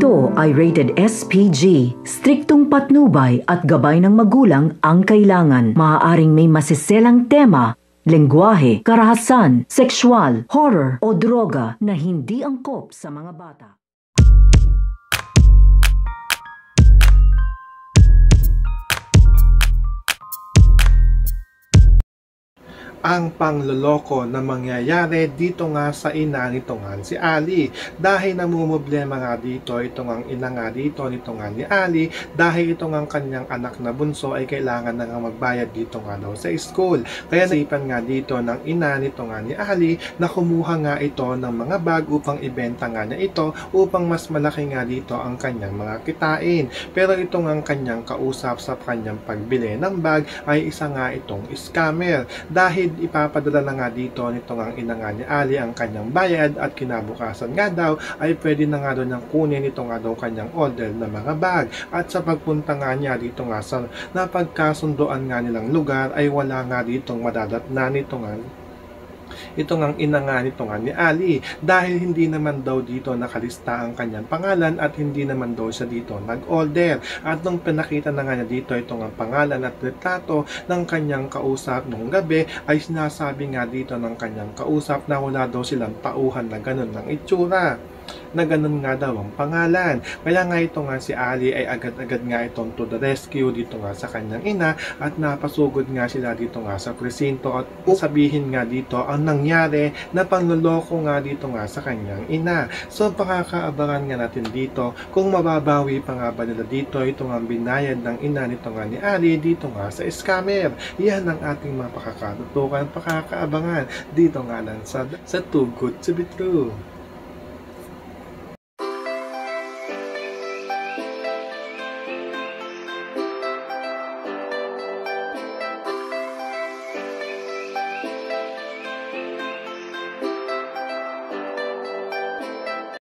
Ito ay rated SPG. Striktong patnubay at gabay ng magulang ang kailangan. Maaaring may masiselang tema, lengguwahe, karahasan, sexual, horror o droga na hindi angkop sa mga bata. Ang pangloloko na mangyayari dito nga sa ina nito nga si Ali. Dahil namumblema nga dito, ito nga ina nga dito nito nga ni Ali, dahil ito nga kanyang anak na bunso ay kailangan na nga magbayad dito nga daw sa school. Kaya naipan nga dito ng ina nito nga ni Ali na kumuha nga ito ng mga bag upang ibenta nga niya ito upang mas malaki nga dito ang kanyang mga kitain. Pero ito nga kanyang kausap sa kanyang pagbili ng bag ay isa nga itong scammer. Dahil ipapadala na nga dito nito nga ina nga ni Ali ang kanyang bayad at kinabukasan nga daw ay pwede na nga daw niyang kunin ito nga daw kanyang order na mga bag. At sa pagpunta nga niya dito nga sa napagkasundoan nga nilang lugar ay wala nga ditong madadatnan nito nga ito ngang ina nga nito nga ni Ali dahil hindi naman daw dito nakalista ang kanyang pangalan at hindi naman daw siya dito nag-order. At nung pinakita na nga niya dito ito nga pangalan at retrato ng kanyang kausap nung gabi ay sinasabi nga dito ng kanyang kausap na wala daw silang tauhan na ganun ng itsura, na ganun nga daw ang pangalan. Kaya nga ito nga si Ali ay agad-agad nga itong to the rescue dito nga sa kanyang ina at napasugod nga sila dito nga sa presinto at sabihin nga dito ang nangyari na panloloko nga dito nga sa kanyang ina. So pakakaabangan nga natin dito kung mababawi pa nga ba nila dito ito nga binayad ng ina nito nga ni Ali dito nga sa scammer. Yan ang ating mga pakakatutukan, pakakaabangan dito nga lang sa Too Good to Be True.